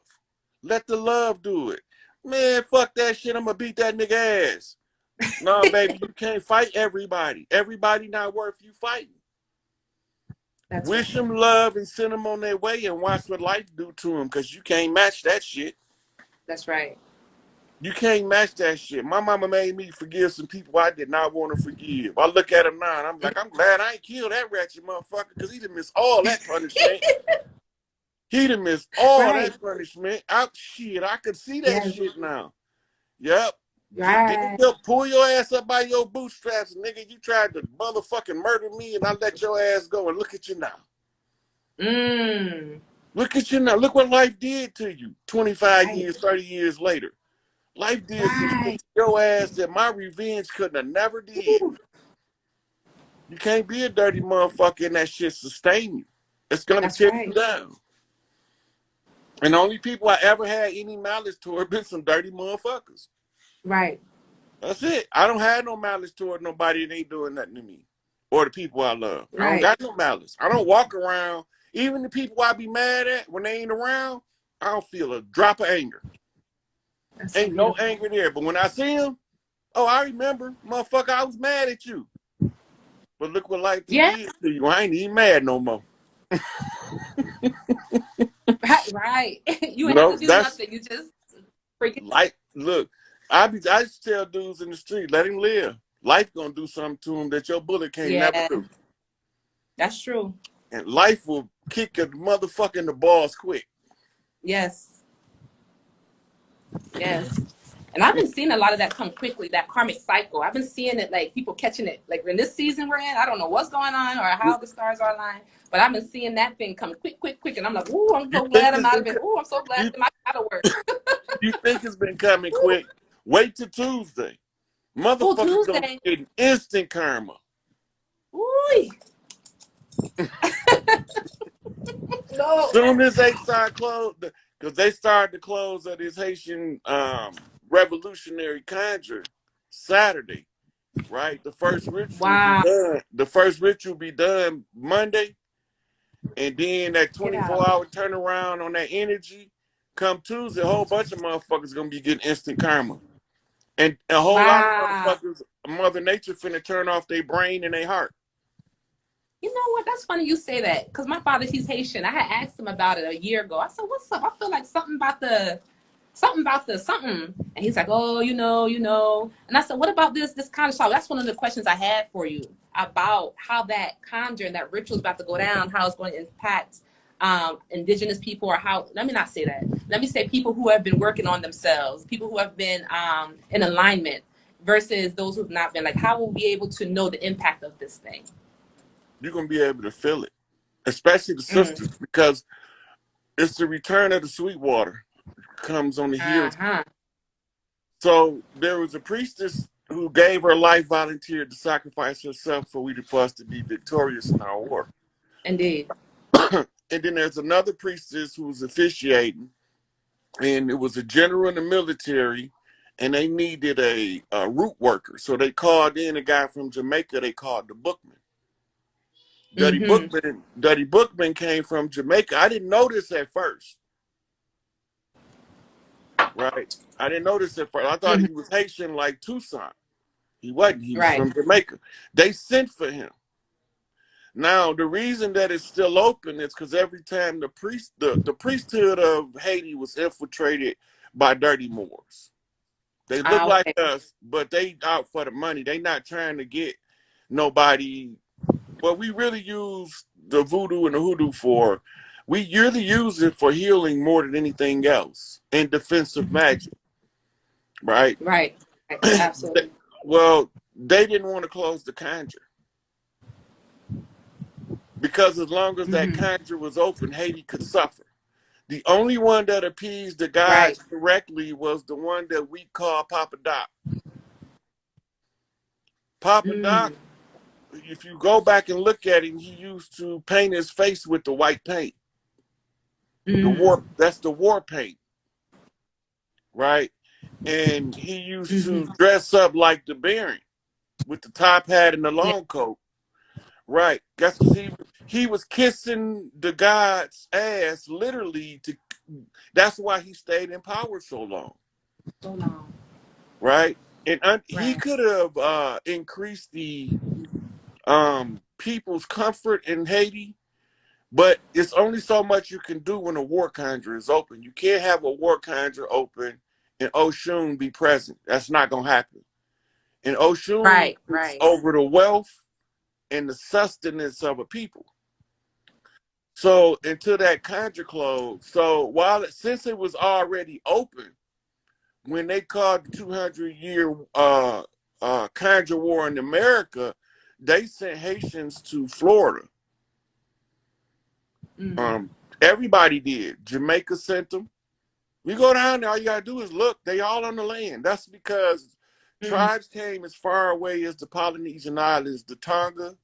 Let the love do it. Man, fuck that shit. I'm gonna beat that nigga ass. No, baby, you can't fight everybody. Everybody not worth you fighting. That's right. Wish them love and send them on their way and watch what life do to them, because you can't match that shit. That's right. You can't match that shit. My mama made me forgive some people I did not want to forgive. I look at him now and I'm like, I'm glad I ain't killed that ratchet motherfucker, because he done missed all that punishment. He done missed all Right. that punishment. Shit, I could see that Yes. shit now. Yep. Right. Pull your ass up by your bootstraps, nigga. You tried to motherfucking murder me and I let your ass go, and look at you now. Look at you now. Look what life did to you 25 Right. years, 30 years later. Life did some shit Right. to your ass that my revenge couldn't have never did. Ooh. You can't be a dirty motherfucker and that shit sustain you. It's gonna That's tear you right. down. And the only people I ever had any malice toward been some dirty motherfuckers. Right. That's it. I don't have no malice toward nobody that ain't doing nothing to me or the people I love. I don't Right. got no malice. I don't walk around. Even the people I be mad at when they ain't around, I don't feel a drop of anger. That's so Ain't no beautiful. anger there. But when I see them, oh, I remember, motherfucker, I was mad at you. But look what life done Yeah. did to you. I ain't even mad no more. Right. You You ain't have know, to do that's nothing. You just freaking. like, look, I used to tell dudes in the street, let him live. Life gonna do something to him that your bullet can't never Yeah. do. That's true. And life will kick your motherfucking the balls quick. Yes. Yes. And I've been seeing a lot of that come quickly, that karmic cycle. I've been seeing it, like people catching it. Like in this season we're in, I don't know what's going on or how the stars are aligned, but I've been seeing that thing come quick, quick, quick. And I'm like, ooh, I'm You so think glad I'm it's out of been it. Ooh, I'm so glad you, I'm out of work. you think it's been coming Ooh, quick? Wait till Tuesday. ooh, Motherfuckers gonna Tuesday. be getting instant karma. Ooh. No. Soon as they start close, because they started the close of this Haitian revolutionary conjure Saturday, right? The first ritual be Wow. done. The first ritual be done Monday, and then that Get out. 24-hour turnaround on that energy. Come Tuesday, a whole bunch of motherfuckers gonna be getting instant karma, and a whole lot of Wow. motherfuckers, Mother Nature finna turn off their brain and their heart. You know what? That's funny you say that because my father, he's Haitian. I had asked him about it a year ago. I said, "What's up?" I feel like something. And he's like, "Oh, you know." And I said, "What about this kind of show?" That's one of the questions I had for you about how that conjure and that ritual is about to go down, how it's going to impact indigenous people, or how. Let me not say that. Let me say people who have been working on themselves, people who have been in alignment, versus those who've not been. Like, how will we be able to know the impact of this thing? You're gonna be able to feel it, especially the Mm. sisters, because it's the return of the sweet water comes on the heels. Uh-huh. So there was a priestess who gave her life, volunteered to sacrifice herself for us to be victorious in our war. Indeed. And then there's another priestess who was officiating, and it was a general in the military, and they needed a root worker. So they called in a guy from Jamaica they called the Bookman. Mm-hmm. Duddy Bookman came from Jamaica. I didn't know this at first, right? I didn't know this at first. I thought Mm-hmm. he was Haitian like Tucson. He wasn't. He was Right. from Jamaica. They sent for him. Now, the reason that it's still open is because every time the priesthood of Haiti was infiltrated by dirty Moors. They look Ah, like okay. us, but they out for the money. They not trying to get nobody. What we really use the voodoo and the hoodoo for, we really use it for healing more than anything else and defensive magic, right? Right. Right. Absolutely. Well, they didn't want to close the conjure because as long as that Mm-hmm. conjure was open, Haiti could suffer. The only one that appeased the Right. gods correctly was the one that we call Papa Doc. Papa Mm. Doc, if you go back and look at him, he used to paint his face with the white paint. Mm. That's the war paint. right? And he used to dress up like the Baron with the top hat and the Yeah. long coat, right? That's because he was kissing the god's ass literally to. That's why he stayed in power so long, So long. right? And he Right. could have increased the people's comfort in Haiti, but it's only so much you can do when a war conjure is open. You can't have a war conjure open and Oshun be present. That's not gonna happen. And Oshun Right. is Right. over the wealth and the sustenance of a people. So until that conjure closed, so since it was already open, when they called the 200-year conjure war in America, they sent Haitians to Florida. Mm. Um, Everybody did. Jamaica sent them. You go down there, all you gotta do is look. They all on the land. That's because Mm. tribes came as far away as the Polynesian islands, the Tonga,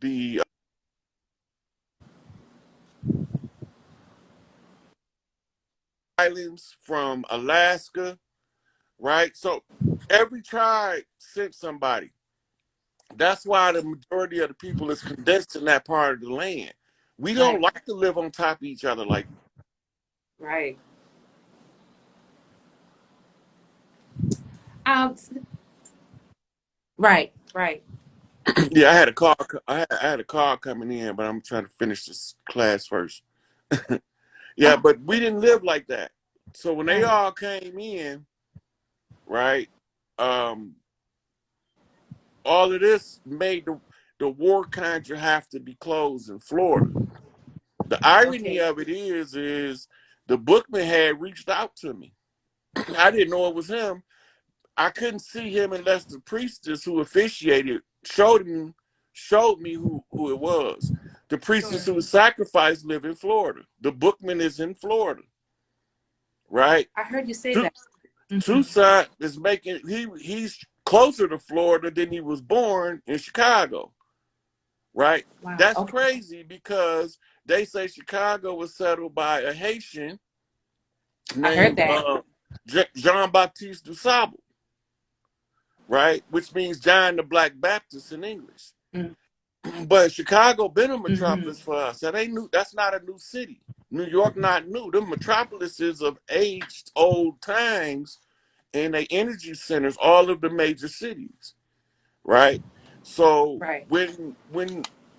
the islands from Alaska, right? So every tribe sent somebody. That's why the majority of the people is condensed in that part of the land. We don't Right. like to live on top of each other like. Right. Um. Right. Right. Yeah, I had a call. I had a call coming in, but I'm trying to finish this class first. Yeah, Oh. but we didn't live like that. So when they Right. all came in, right, um, all of this made the war conjure have to be closed in Florida. The irony Okay. of it is the bookman had reached out to me. I didn't know it was him. I couldn't see him unless the priestess who officiated showed me who it was. The priestess Sure. who was sacrificed live in Florida. The bookman is in Florida, right? I heard you say Tu- that. Hmm. Tucson is making he's closer to Florida than he was born in Chicago, right? Wow. That's Okay. crazy because they say Chicago was settled by a Haitian I heard named that. Jean Baptiste du Sable, right? Which means John the Black Baptist in English. But Chicago been a Mm-hmm. metropolis for us. That ain't new. That's not a new city. New York not new. The metropolises of aged old times and they energy centers, all of the major cities, right? So Right. when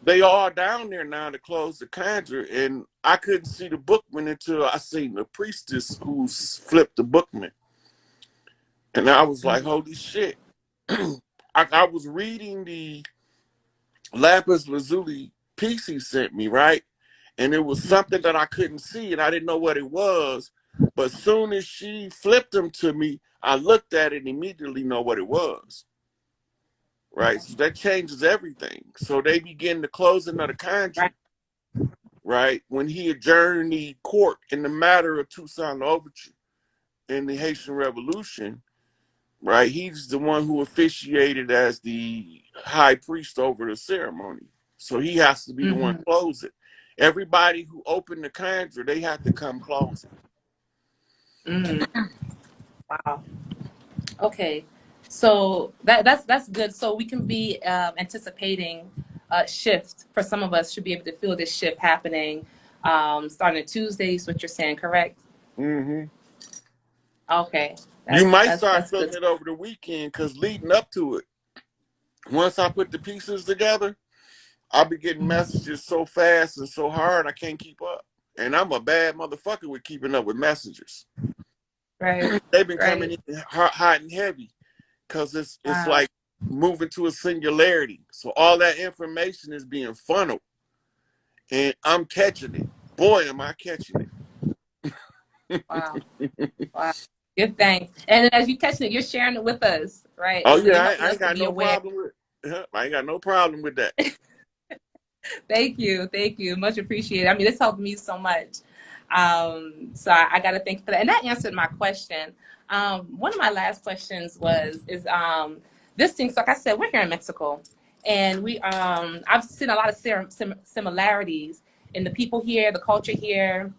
they are down there now to close the conjure, and I couldn't see the bookman until I seen the priestess who flipped the bookman, and I was like, Mm. holy shit. I was reading the lapis lazuli piece he sent me, right? And it was something that I couldn't see and I didn't know what it was. But soon as she flipped them to me, I looked at it and immediately know what it was. Right. So that changes everything. So they begin the closing of the Right. conjure, right? When he adjourned the court in the matter of Toussaint Louverture in the Haitian Revolution, right? He's the one who officiated as the high priest over the ceremony. So he has to be the one Mm-hmm. to close it. Everybody who opened the conjure, they have to come close it. Mm. Wow. Okay. So that's good. So we can be anticipating a shift. For some of us, should be able to feel this shift happening starting Tuesdays. What you're saying, correct? Hmm. Okay. You That's might that's start that's feeling good. it over the weekend because leading up to it, once I put the pieces together, I'll be getting messages so fast and so hard I can't keep up. And I'm a bad motherfucker with keeping up with messages. Right. They've been coming Right. in hot and heavy because it's Wow. like moving to a singularity. So all that information is being funneled, and I'm catching it. Boy, am I catching it! Wow. Wow. Good thanks. And as you catching it, you're sharing it with us, right? Oh So yeah, you're helping I us ain't to got be no aware. problem with. I ain't got no problem with that. Thank you. Thank you. Much appreciated. I mean, this helped me so much. So I got to thank you for that. And that answered my question. One of my last questions is this thing. So like I said, we're here in Mexico, and I've seen a lot of similarities in the people here, the culture here,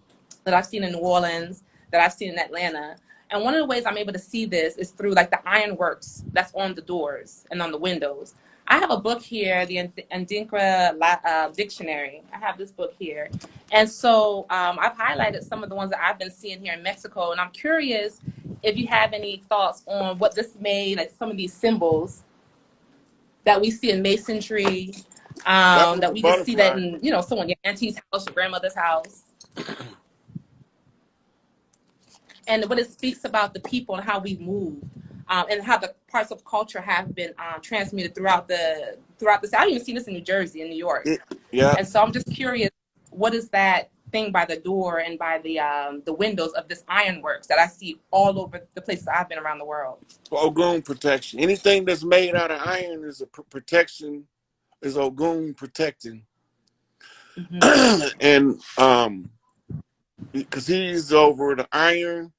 that I've seen in New Orleans, that I've seen in Atlanta. And one of the ways I'm able to see this is through like the ironworks that's on the doors and on the windows. I have a book here, the Adinkra Dictionary. I have this book here. And so I've highlighted some of the ones that I've been seeing here in Mexico. And I'm curious if you have any thoughts on what this made, like some of these symbols that we see in masonry, That was that a we just see that butterfly. in, someone, your auntie's house, your grandmother's house. And what it speaks about the people and how we've moved, and how the parts of culture have been transmuted throughout the. I've even seen this in New Jersey and New York, Yeah. and so I'm just curious, what is that thing by the door and by the windows of this ironworks that I see all over the places I've been around the world? For Ogun protection. Anything that's made out of iron is a protection, is Ogun protecting. Mm-hmm. And because he's over the iron,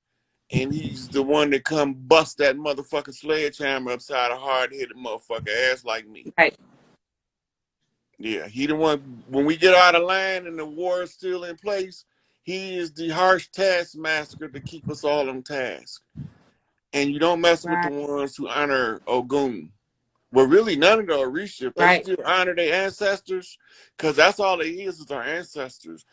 and he's the one that come bust that motherfucking sledgehammer upside a hard-headed motherfucker ass like me. Right. Yeah, he the one, when we get out of line and the war is still in place, he is the harsh taskmaster to keep us all on task. And you don't mess with the Right. ones who honor Ogun. Well, really, none of the Orisha, if they Right. still honor their ancestors, because that's all they is our ancestors.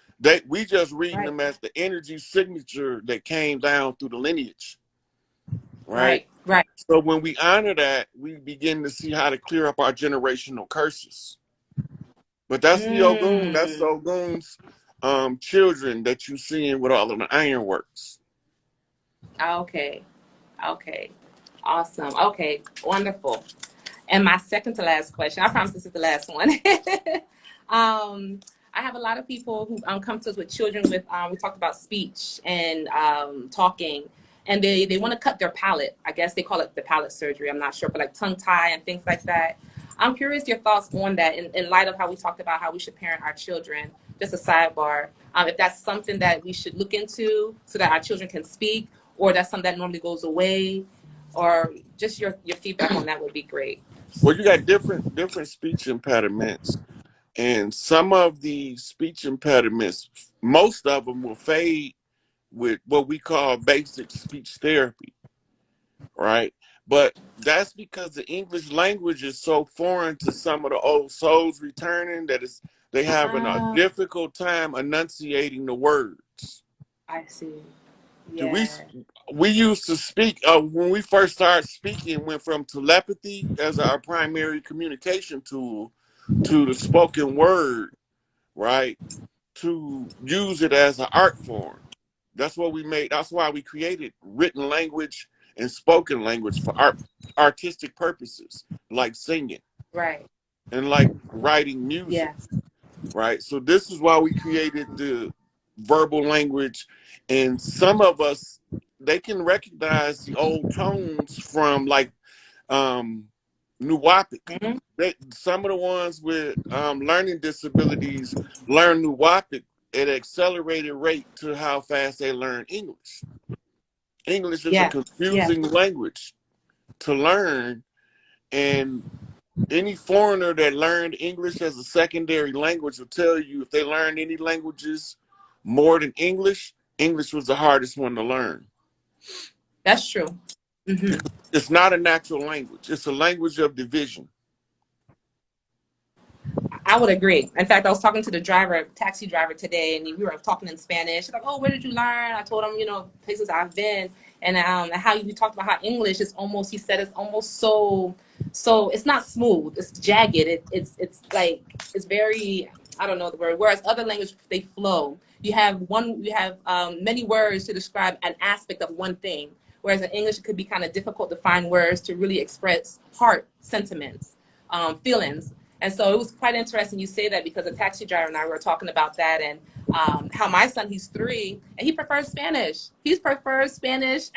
We just reading Right. them as the energy signature that came down through the lineage, right? Right. Right. So when we honor that, we begin to see how to clear up our generational curses. But that's the Ogun. That's Mm. Ogun's children that you seeing with all of the ironworks. Okay. Okay. Awesome. Okay. Wonderful. And my second to last question, I promise this is the last one. I have a lot of people who come to us with children with, we talked about speech and talking, and they want to cut their palate. I guess they call it the palate surgery. I'm not sure, but like tongue tie and things like that. I'm curious your thoughts on that in light of how we talked about how we should parent our children. Just a sidebar. If that's something that we should look into so that our children can speak, or that's something that normally goes away, or just your feedback on that would be great. Well, you got different speech impediments, and some of the speech impediments, most of them will fade with what we call basic speech therapy, right? But that's because the English language is so foreign to some of the old souls returning that they having a Ah, difficult time enunciating the words. I see. Do Yeah. we used to speak, when we first started speaking, went from telepathy as our primary communication tool to the spoken word, right? To use it as an art form. That's why we created written language and spoken language for artistic purposes, like singing Right. and like writing music, Yes. right? So this is why we created the verbal language. And some of us, they can recognize the old tones from like Nuwapic. Mhm. Some of the ones with learning disabilities learn Nuwapic at an accelerated rate to how fast they learn English. English is a Yes. Yes. confusing language to learn, and any foreigner that learned English as a secondary language will tell you if they learned any languages more than English, English was the hardest one to learn. That's true. Hmm. It's not a natural language. It's a language of division. I would agree. In fact, I was talking to the taxi driver today, and we were talking in Spanish. She's like, "Oh, where did you learn?" I told him, places I've been, and how you talked about how English is almost. He said it's almost so. It's not smooth. It's jagged. It's like it's very. I don't know the word. Whereas other languages they flow. You have one. You have many words to describe an aspect of one thing. Whereas in English, it could be kind of difficult to find words to really express heart sentiments, feelings. And so it was quite interesting you say that because a taxi driver and I were talking about that and how my son, he's 3, and he prefers Spanish. He prefers Spanish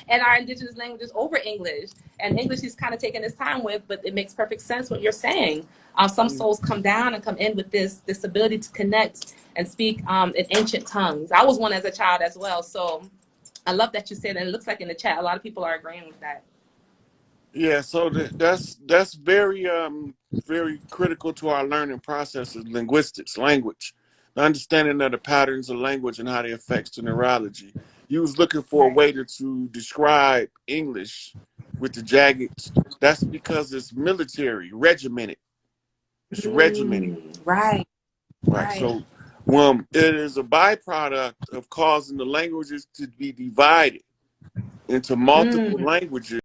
and our indigenous languages over English. And English he's kind of taking his time with, but it makes perfect sense what you're saying. Some souls come down and come in with this ability to connect and speak in ancient tongues. I was one as a child as well. So I love that you said that. It looks like in the chat, a lot of people are agreeing with that. Yeah, so that's very critical to our learning processes, linguistics, language, the understanding of the patterns of language and how they affects the neurology. you was looking for a Right. way to describe English with the jagged. That's because it's military, regimented. It's regimented, Right. right? Right. So, it is a byproduct of causing the languages to be divided into multiple Mm. languages.